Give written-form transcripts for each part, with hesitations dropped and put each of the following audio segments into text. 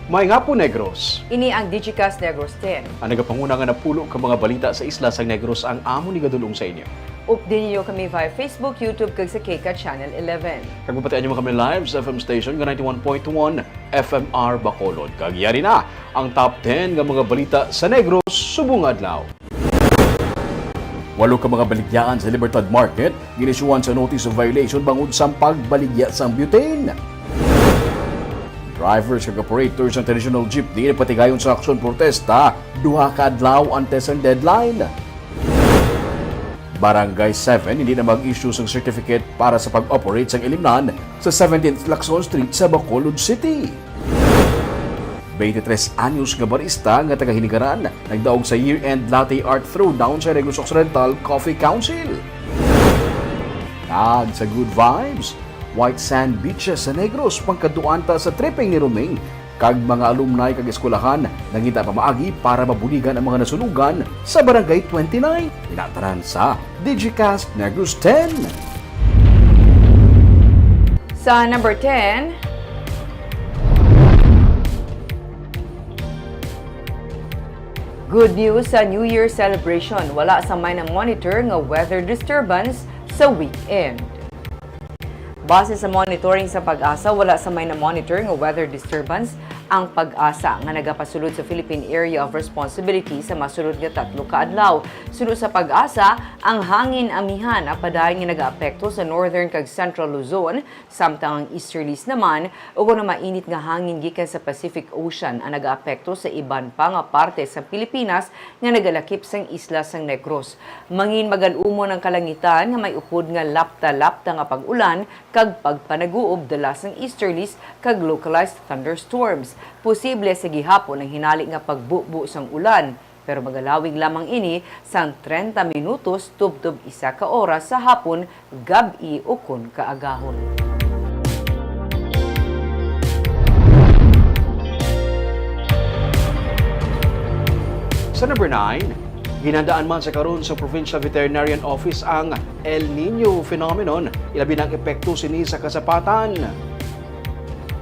May nga po Negros. Ini ang Digicast Negros 10. Ang nagapanguna nga napulo ka mga balita sa isla sang Negros ang amo ni gadulong sa inyo. Update niyo kami via Facebook, YouTube, kag sa KK Channel 11. Kag mapatian niyo kami live sa FM station nga 91.1 FMR Bacolod. Kag yari na ang top 10 nga mga balita sa Negros subong adlaw. Walo ka mga baligyaan sa Libertad Market ginisuan sa notice of violation bangod sa pagbaligya sang butane. Drivers kag operators ng traditional jeepney patigayon sa aksyon protesta, duha ka adlaw antes ang deadline. Barangay 7 hindi na mag-issue ng certificate para sa pag-operate sang ilimnan sa 17th Lacson Street sa Bacolod City. 23 anyos nga barista nga taga-Hinigaran nagdaog sa year-end latte art throwdown sa Negros Occidental Coffee Council. Tag sa good vibes, White Sand Beaches sa Negros pangkaduanta sa tripping ni Roming kag mga alumni kag eskwelahan nangita pa maagi para mabuligan ang mga nasunugan sa Barangay 29. Tinataran sa Digicast Negros 10. Sa number 10, good news sa New Year celebration. Wala sa may na monitor nga weather disturbance sa weekend. Base sa monitoring sa Pag-asa, wala sa may na-monitor nga weather disturbance ang Pag-asa nga nagapasulod sa Philippine Area of Responsibility sa masulod nga 3 ka adlaw. Sulod sa Pag-asa, ang hangin amihan apadayon nga nagaapekto sa northern kag central Luzon, samtang ang easterlies naman ugo na mainit nga hangin gikan sa Pacific Ocean ang nagaapekto sa iban pa nga parte sa Pilipinas nga nagalakip sang isla sang Negros. Mangin magal-umo ng kalangitan nga may upod nga lapta-lapta nga pag-ulan kag pagpanaguob dala sang easterlies kag localized thunderstorms. Posible sa gihapon ang hinali nga pagbubo sang ulan, pero magalawig lamang ini sang 30 minutos tubtob 1 ka oras sa hapon, gabi o kun kaagahon. Sa number 9, ginandaan man sa karon sa Provincial Veterinarian Office ang El Nino phenomenon, ilabi ng epekto sini sa kasapatan.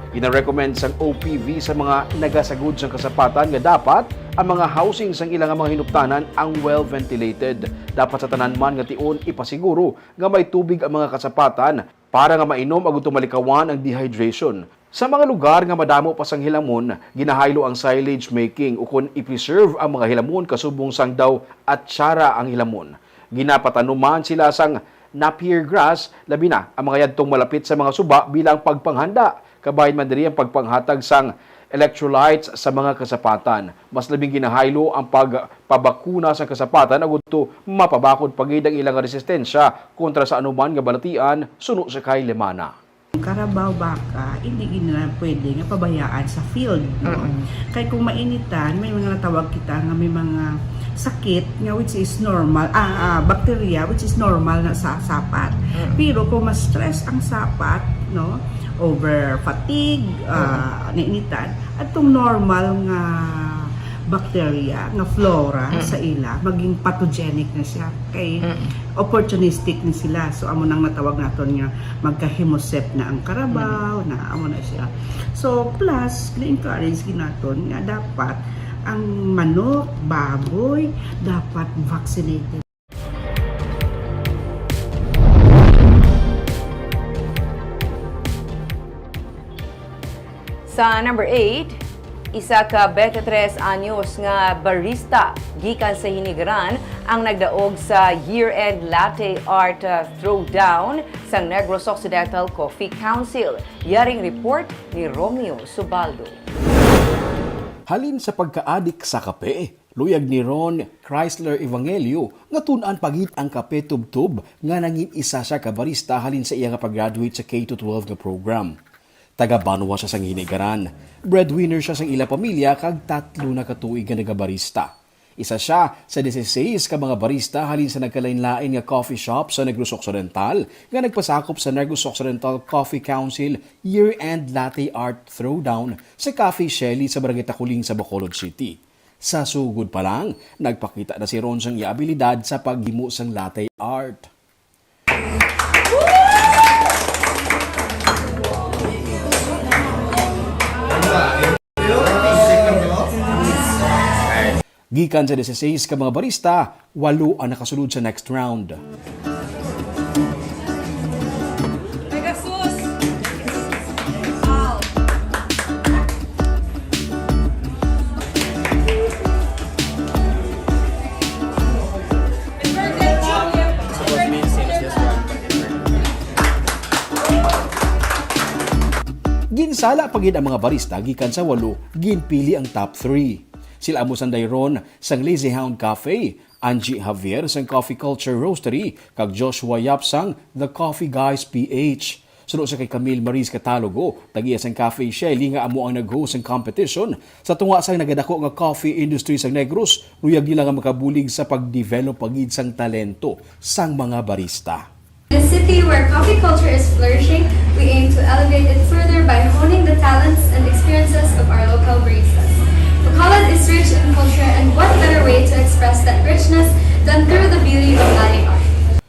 Gina-recommend sang OPV sa mga nagasagod sa kasapatan nga dapat ang mga housing sang ilang mga hinuptanan ang well-ventilated. Dapat sa tanan man nga tion ipasiguro nga may tubig ang mga kasapatan para nga mainom ag tumalikawan ang dehydration. Sa mga lugar nga madamo pa sang hilamon, ginahaylo ang silage making ukon i-preserve ang mga hilamon kasubong sang daw at tsara ang hilamon. Ginapatanuman sila sang napier grass, labi na ang mga yadtong malapit sa mga suba bilang pagpanghanda. Kabahin man diri ang pagpanghatag sang electrolytes sa mga kasapatan. Mas labing ginahaylo ang pagpabakuna sa kasapatan aguto mapabakod pagid ang ilang resistensya kontra sa anuman nga balatian suno sa kay lemana. Carabao baka, hindi na pwede nga pabayaan sa field. No? Kaya kung mainitan, may mga natawag kita nga may mga sakit nga which is normal, bacteria which is normal na sa sapat. Pero kung mas stress ang sapat, no, over fatigue, nainitan, at itong normal nga bacteria, nga flora sa ila, maging pathogenic na siya. Kay opportunistic ni sila. So, amo nang natawag naton nga magka-hemosep na ang Carabao, na amo na siya. So, plus, na-encourage naton nga dapat ang manok, baboy, dapat vaccinated. Sa number 8, isa ka 23 anyos nga barista gikan sa Hinigaran ang nagdaog sa year-end latte art throwdown sa Negros Occidental Coffee Council. Yaring report ni Romeo Subaldo. Halin sa pagkaadik sa kape, luyag ni Ron Chrysler Evangelio nga tun-an pagit ang kape tubtub nga nangin isa siya ka barista halin sa iya nga pag-graduate sa K-12 nga program. Taga-Banwa siya sang Hinigaran. Breadwinner siya sang ila pamilya kag 3 na katuig nga nagabarista. Isa siya sa 16 ka mga barista halin sa nagkalain-lain nga coffee shop sa Negros Occidental nga nagpasakop sa Negros Occidental Coffee Council year-end latte art throwdown sa Cafe Shelly sa Barangay Takuling sa Bacolod City. Sa sugod pa lang, nagpakita na si Ron sang abilidad sa paghimo sang latte art. Gikan sa 16 ka mga barista, 8 ang nakasulod sa next round. Ginsala pagid ang mga barista gikan sa 8, ginpili ang top 3. Sila amo sang Dayron sang Lazy Hound Cafe, Angie Javier sang Coffee Culture Roastery, kag Joshua Yap sang The Coffee Guys PH. Sunod sa kay Camille Maris Catalogo, tagiya sang Cafe Shelly nga amo ang nag-host ng competition sa tunga sang nagadako nga coffee industry sang Negros, luyag nila nga makabulig sa pag-develop pagid sang talento sang mga barista. In a city where coffee culture is flourishing, we aim to elevate it further by honing the talents and experiences of our local baristas. Bacolod is rich in culture, and what better way to express that richness than through the beauty of latte art.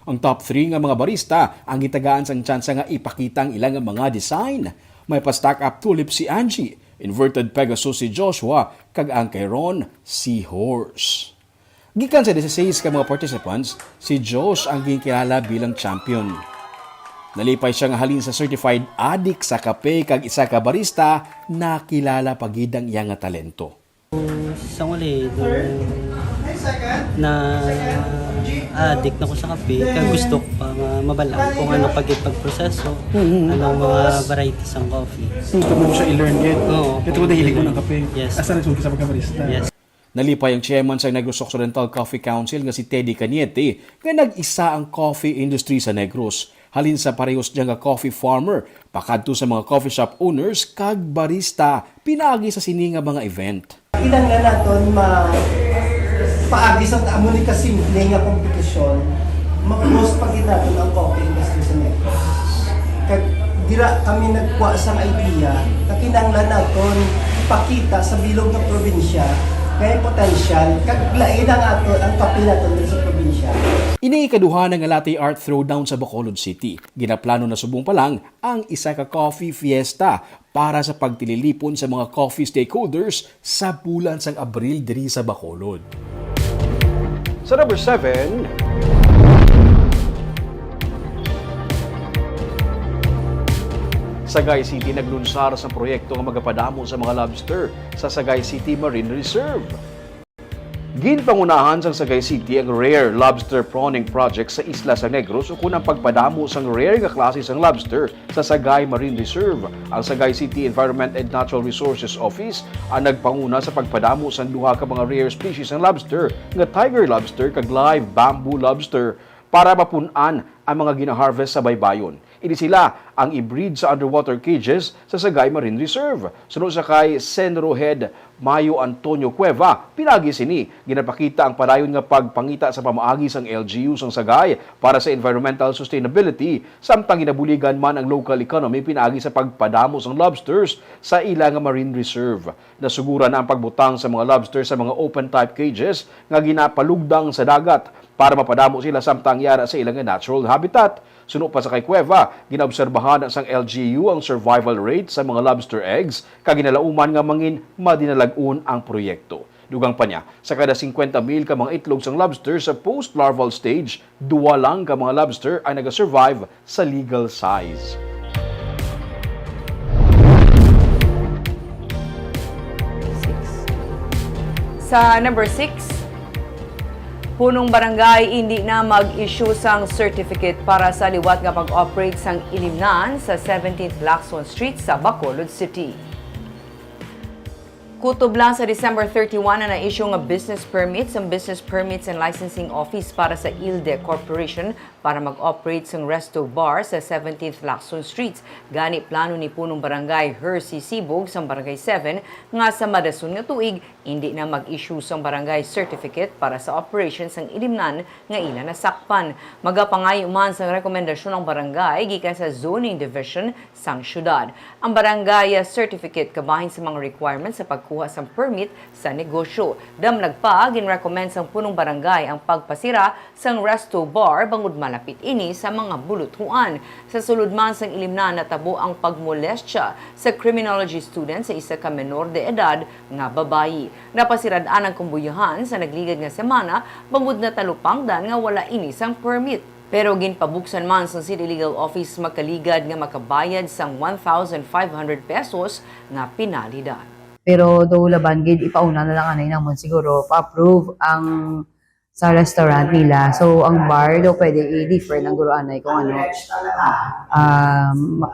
Ang top 3 nga mga barista ang gitagaan sang tsansa nga ipakita ang ilang mga design. May pa-stack up tulip si Angie, inverted Pegasus si Joshua, kag ang kay Ron, Seahorse. Gikan sa 16 ka mga participants, si Josh ang ginkilala bilang champion. Nalipay siya nga halin sa certified addict sa kape kag isa ka barista na kilala pagid ang iyang nga talento. Sa uli, na addict na ko sa kape, kaya gusto ko pa mabalang kung ano pagproseso, anong mga varieties ng coffee. Gusto mo siya i-learn yun? Oo. Ito ko dahili ko ng kape. Yes. Asa nagsulti sa pagkabarista? Yes. Nalipay ang chairman sa Negros Occidental Coffee Council nga si Teddy Cañete nga nag-isa ang coffee industry sa Negros. Halin sa parehos diya nga coffee farmer, pakadto sa mga coffee shop owners kag barista, pinagi sa sini nga mga event. Ilang na naton paagi sa amo ni kasimple nga kompetisyon, mag-post pagid naton ang coffee industry sa Negros. Kag dira kami nagkuha sa idea na kinahanglan naton ipakita sa bilog nga probinsya kay potensyal kag lain ang ato ang kape naton sa probinsya. Ini ikaduha nga latte art throwdown sa Bacolod City. Ginaplano na subong pa lang ang isa ka coffee fiesta para sa pagtililipon sa mga coffee stakeholders sa bulan sang Abril diri sa Bacolod. Sa number 7, Sagay City naglunsar sa proyekto nga magapadamo sa mga lobster sa Sagay City Marine Reserve. Ginpangunahan sa Sagay City ang Rare Lobster Prawning Project sa Isla San Negros ukon ang pagpadamo sang rare nga klase sang lobster sa Sagay Marine Reserve. Ang Sagay City Environment and Natural Resources Office ang nagpanguna sa pagpadamo sang duha ka mga rare species ng lobster nga tiger lobster kag live bamboo lobster para mapun-an ang mga gina-harvest sa baybayon. Ini sila ang i-breed sa underwater cages sa Sagay Marine Reserve. Sunod sa kay Senro Head Mayo Antonio Cueva, pinagi sini ginapakita ang padayon nga pagpangita sa pamaagi sang LGU sang Sagay para sa environmental sustainability samtang ginabuligan man ang local economy pinagi sa pagpadamo sang lobsters sa ilang marine reserve. Nasuguran ang pagbutang sa mga lobster sa mga open type cages nga ginapalugdang sa dagat para mapadamo sila samtang yara sa ilang natural habitat. Suno pa sa kay Cueva, ginaobserbahan sang LGU ang survival rate sa mga lobster eggs kag ginalauman nga mangin madinalag-un ang proyekto. Dugang pa niya, sa kada 50,000 ka mga itlog sang lobster sa post-larval stage, 2 lang ka mga lobster ay nag-survive sa legal size. Sa number 6, punong barangay hindi na mag-issue sang certificate para sa liwat nga pag-operate sang ilimnan sa 17th Lacson Street sa Bacolod City. Kutob lang sa December 31 na na-issue nga business permits ang Business Permits and Licensing Office para sa ILDE Corporation para mag-operate sang resto bar sa 17th Lacson Street. Gani plano ni punong barangay Hercy Sibog sa barangay 7 nga sa madason nga tuig hindi na mag-issue sang barangay certificate para sa operations sang ilimnan nga ila nasakpan. Magapangayo man sang rekomendasyon ng barangay gikan sa zoning division sang syudad. Ang barangay certificate kabahin sa mga requirements sa pag makakuha sa permit sa negosyo. Damlag pa, ginrecommend sang punong barangay ang pagpasira sang resto bar bangod malapit ini sa mga buluthuan. Sa sulod man sang ilimnan natabo ang pagmolestya sa criminology student sa isa ka menor de edad nga babayi. Napasiradaan ang kumbuyahan sa nagligad nga semana bangod na talupangdan nga wala ini sang permit. Pero ginpabuksan man sa City Legal Office makaligad nga makabayad sang 1,500 pesos nga pinalidad. Pero do laban gid ipauna na lang anay namon siguro pa-approve ang sa restaurant nila. So ang bar do pwede i-defer ng guro anay kung ano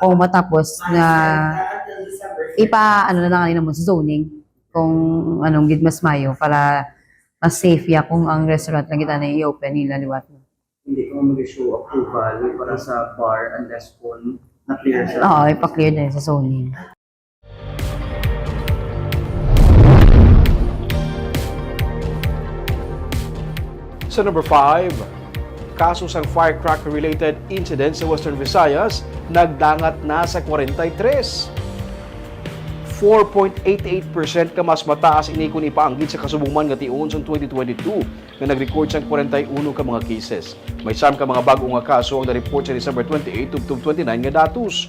kung matapos na ano na lang anay namon sa zoning kung anong gid mas mayo para mas safe ya kung ang restaurant na kita na i-open nila liwat. Hindi ko mag-issue approval para sa bar unless kung na-clear sa... Oo, ipa-clear na yun sa zoning. Sa number 5, kaso sang firecracker-related incident sa Western Visayas nagdangat na sa 43. 4.88% ka mas mataas ini kung ipaanggit sa kasubungan nga tion sa 2022 nga nag-record sa 41 ka mga cases. May sam ka mga bag-o nga kaso ang na-report sa December 28 ug 29 nga datos.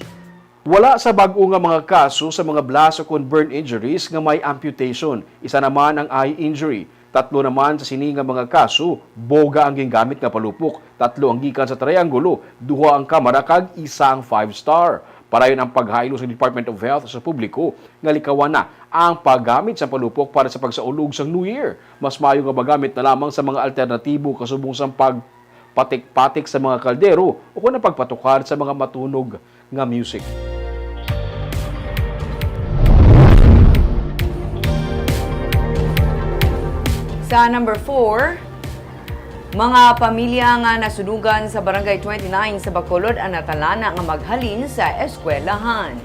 Wala sa bag-o nga mga kaso sa mga blast o burn injuries nga may amputation. Isa naman ang eye injury. 3 naman sa sini nga mga kaso, boga ang gingamit nga palupok. 3 ang gikan sa triangulo, 2 ang kamera kag isang 5-star. Parayon ang paghaylo sa Department of Health sa publiko nga likawan na ang paggamit sa palupok para sa pagsaulog sa New Year. Mas mayo nga magamit na lamang sa mga alternatibo kasubong sa pagpatik-patik sa mga kaldero o kung pagpatukar sa mga matunog nga music. Sa number 4, mga pamilya nga nasunugan sa Barangay 29 sa Bacolod ang natalana nga maghalin sa eskwelahan.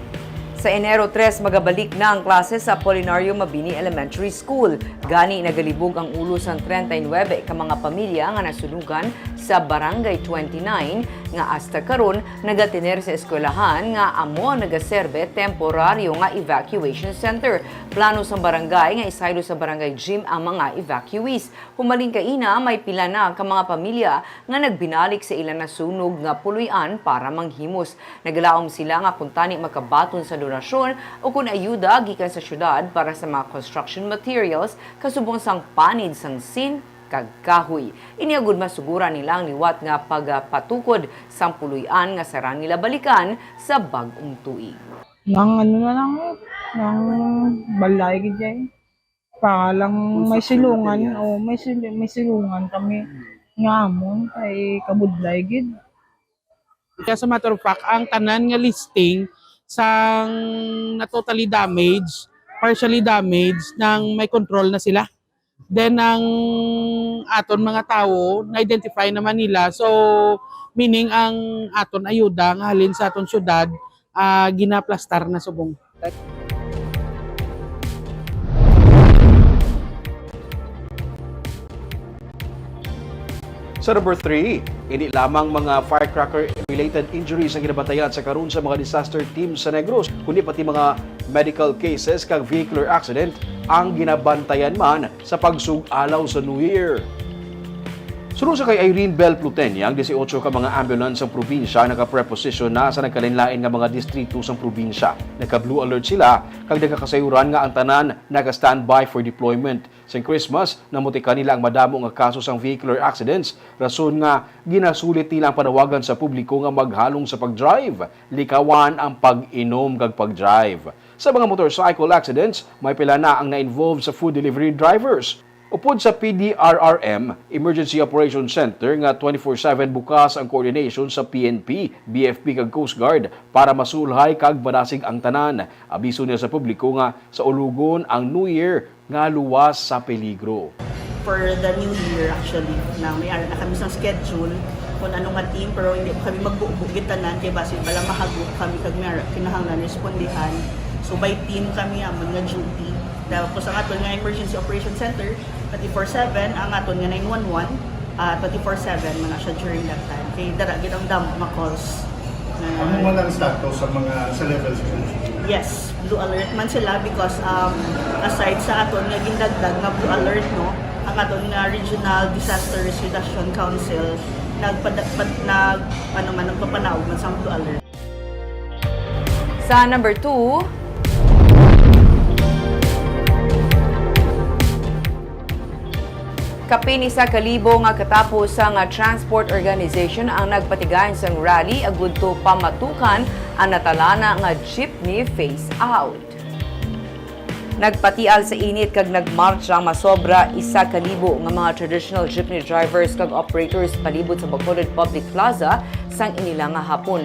Sa Enero 3, magabalik na ang klase sa Apolinario Mabini Elementary School. Gani nagalibog ang ulo sang 39 ka mga pamilya nga nasunugan sa Barangay 29 nga hasta karon nagatiner sa eskwelahan nga amo nagaserbe temporaryo nga evacuation center. Plano sa barangay nga isaylo sa barangay gym ang mga evacuees. Humaling kaina may pila na ka mga pamilya nga nagbinalik sa ilang nasunog nga puluyan para manghimos. Nagalaom sila nga kung tani makabaton sa donasyon o kung ayuda gikan sa syudad para sa mga construction materials kasubong sang panid sang sin kag kahoy. Iniagud masugura nila ang liwat nga pagpatukod sang puluyan nga sarang nila balikan sa bag-ong tuig. Nang ano na lang, nang balay gid para lang may silungan o may silungan kami nga amon kay kabudlay gid. Kaya sa matter of fact, ang tanan nga listing sang na totally damaged, partially damaged nang may control na sila. Then ang aton mga tao na-identify naman nila. So meaning ang aton ayuda nga halin sa aton syudad ginaplastar na subong. Sa number 3, hindi lamang mga firecracker-related injuries ang ginabantayan sa karon sa mga disaster teams sa Negros, kundi pati mga medical cases kag vehicular accident ang ginabantayan man sa pagsug-alaw sa New Year. Sunod sa kay Irene Bell Plutenia, ang 18 ka mga ambulance sa probinsya naka-preposition na sa nagkalinlain nga mga distrito sa probinsya. Nagka-blue alert sila kag nagkakasayuran nga ang tanan naka-standby for deployment. Sa Christmas, namutika nila ang madamo nga kaso sang vehicular accidents. Rason nga ginasulit nila ang panawagan sa publiko nga maghalong sa pag-drive. Likawan ang pag-inom kag pag-drive. Sa mga motorcycle accidents, may pila na ang na-involve sa food delivery drivers. Upod sa PDRRM, Emergency Operations Center, nga 24/7 bukas ang coordination sa PNP, BFP kag Coast Guard para masulhay kag barasig ang tanan. Abiso niya sa publiko nga sa ulugon ang New Year nga luwas sa peligro. For the new year actually, na may na kami sa schedule kung ano nga team pero hindi kami magbubugbit tanan kay basin pala mahagop kami kag may kinahanglan respondihan. So by team kami amon nga duty. Tapos ang aton nga Emergency Operation Center 24/7, ang aton nga 911 24/7 man siya during that time. Kay dara gid ang damo mga calls. Ano man ang status sa mga sa levels? Yes, blue alert man sila because aside sa aton nga gindagdag nga Blue Alert, no, ang aton nga Regional Disaster Reduction Council nagpapanaog man sa Blue Alert. Sa number 2, kapin isa kalibo nga katapos sa nga transport organization ang nagpatigayon sang rally agud to pamatukan ang natalana nga jeepney face out. Nagpatial sa init kag nagmarcha masobra isa kalibo nga mga traditional jeepney drivers kag operators palibot sa Bacolod Public Plaza sang inila nga hapon.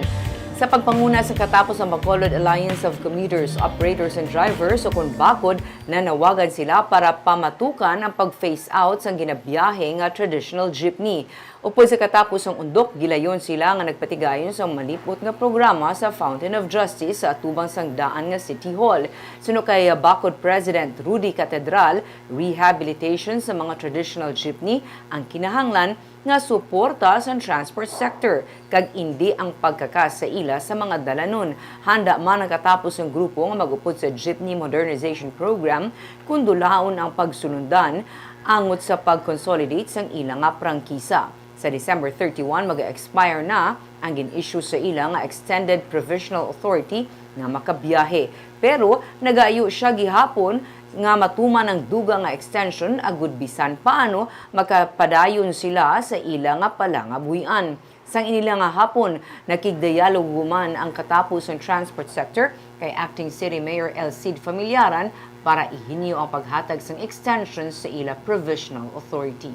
Sa pagpanguna sa katapos ang Bacolod Alliance of Commuters, Operators and Drivers o kung bakod na nawagan sila para pamatukan ang pag-phase out sa ginabiyahe nga traditional jeepney. Upod sa katapos ang undok, gilayon sila nga nagpatigayon sa malipot nga programa sa Fountain of Justice sa atubang sangdaan nga City Hall. Suno kay Bacod President Rudy Catedral, rehabilitation sa mga traditional jeepney ang kinahanglan nga suporta sa transport sector kag hindi ang pagkakas sa ila sa mga dalanon. Handa man nakatapos ang grupo nga magupod sa Jeepney Modernization Program kung dulaon ang pagsunundan angot sa pag-consolidate sang ila nga prangkisa. Sa December 31 mag-expire na ang gin-issue sa ila nga Extended Provisional Authority nga makabiyahe. Pero nagaayo siya gihapon nga matuman ang duga nga extension agud bisan paano makapadayon sila sa ila nga palangabuhian. Sang inila nga hapon, nakigdialog man ang katapos ng transport sector kay Acting City Mayor El Cid Familiaran para ihinyo ang paghatag sang extension sa ila Provisional Authority.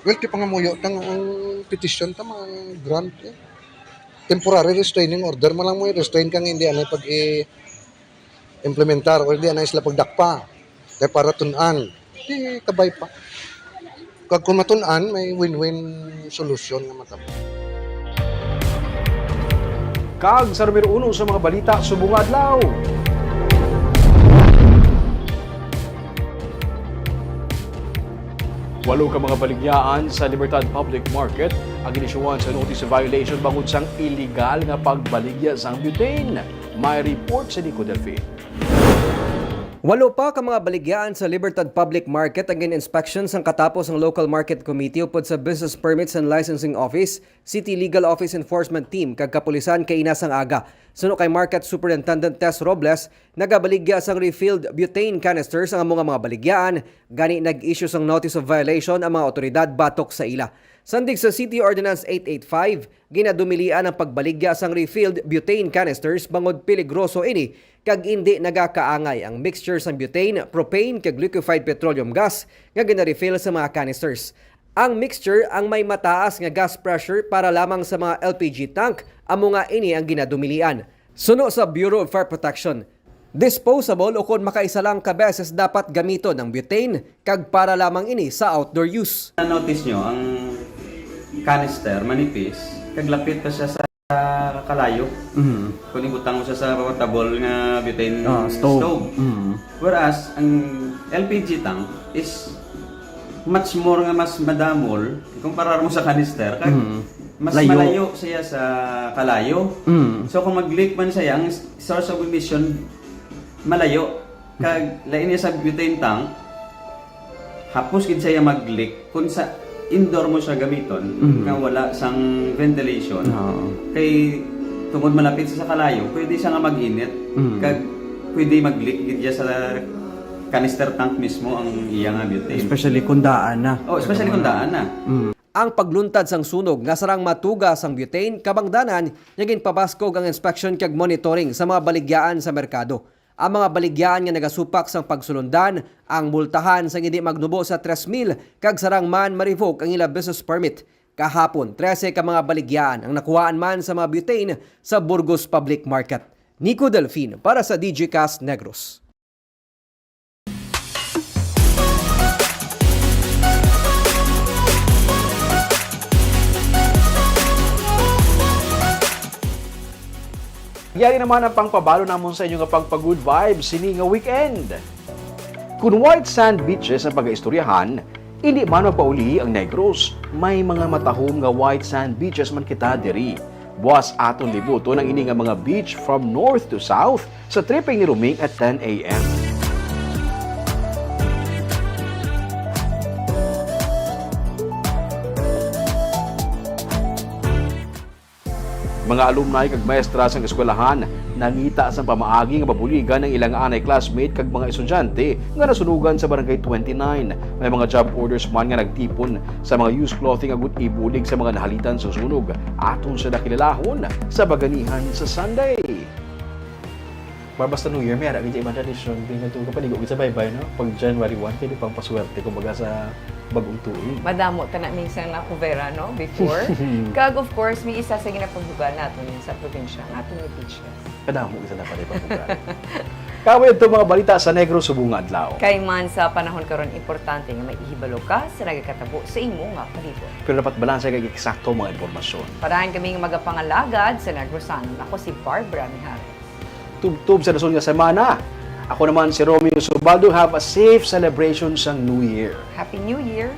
Well, ti pangamuyo tang ang petition ta mga grant temporary restraining order malang mo restrain kang hindi anay pag implementar or hindi anay sila pagdakpa. Kaya para tunan, di kabay pa. Kag kung matunan, may win-win solution nga matapos. Kag sa numero 1 sa mga balita subong adlaw. Walo ka mga baligyaan sa Libertad Public Market ang inisyuhan sa notice of violation bangod sang illegal nga pagbaligya sang butane. May report sa Nico Delfin. Walo pa ka mga baligyaan sa Libertad Public Market ang inspection sang katapos ang Local Market Committee upod sa Business Permits and Licensing Office, City Legal Office Enforcement Team kag kapulisan kay inasang aga. Suno kay Market Superintendent Tess Robles, nagabaligya sang refilled butane canisters ang mga baligyaan, gani nag-issue sang notice of violation ang mga otoridad batok sa ila. Sandig sa City Ordinance 885, ginadumilian ang pagbaligya sang refilled butane canisters bangod peligroso ini kag hindi nagakaangay ang mixture sang butane, propane kag liquefied petroleum gas nga gina-refill sa mga canisters. Ang mixture ang may mataas nga gas pressure para lamang sa mga LPG tank, amo nga ini ang ginadumilian. Suno sa Bureau of Fire Protection, disposable o kung makaisa lang ka beses dapat gamiton ang butane kag para lamang ini sa outdoor use. Notice nyo, ang canister manipis, kag lapit pa siya sa kalayo. Kung ibutang mo siya sa portable nga butane stove. Whereas, ang LPG tank is much more nga mas madamol kumpara mo sa canister. Kag mas malayo siya sa kalayo. So kung mag-leak man siya, ang source of emission malayo. Kag lain niya sa butane tank, hapos gid siya mag-leak kung sa indoor mo siya gamiton nga wala sang ventilation. Kay tungod malapit sa kalayo, pwede siya nga mag-init. Kag pwede mag-leak gid sa canister tank mismo ang iya nga butane. Especially kung daan na. Oh, especially kung daan na. Ang pagluntad sang sunog nga sarang matuga sang butane kabangdanan naging pabaskog ang inspection kag monitoring sa mga baligyaan sa merkado. Ang mga baligyaan nga nagasupak sang pagsulundan, ang multahan sang hindi magnubo sa 3,000 kag sarang man ma-revoke ang ila business permit. Kahapon, 13 ka mga baligyaan ang nakuhaan man sa mga butane sa Burgos Public Market. Nico Delfin para sa DGCast Negros. Yari naman ang pangpabalo namon sa inyo nga pagpag-good vibes sini nga weekend. Kung white sand beaches ang pag-istoryahan, hindi man mapauli ang Negros. May mga matahom nga white sand beaches man kita diri. Buwas aton libuton ang ini nga mga beach from north to south sa tripping ni Ruming at 10 a.m. mga alumni kag maestra sa eskwelahan nangita sa pamaagi nga mabuligan ng ilang anay classmate kag mga estudyante nga nasunugan sa barangay 29. May mga job orders man nga nagtipon sa mga used clothing agud ibulig sa mga nahalitan sa sunog. Aton sa nakilalahon sa baganihan sa Sunday. Basta New Year, may harap ibang tradisyon. Tingnan ito kapaligo sa baybay, no? Pag January 1, pwede pang paswerte kumbaga sa bagong tuig. Madamo ta na minsan na kuvera, no? Before. Kag of course, may isa sa ginapagbugal natin sa probinsya, natin yung teachers. Kadamo isa na pala pagbugal. Kaway ito mga balita sa Negros Subong Adlaw. Kay man sa panahon karon importante nga may ihibalo ka sa nagakatabo sa imo nga palibot. Pero dapat balanse kag eksakto mga impormasyon. Parahan kami nga magapangalagad sa Negrosan. Ako si Barbara Mijares. Tubtub sa nasun nga semana. Ako naman si Romeo Subaldo. Have a safe celebration sa New Year. Happy New Year!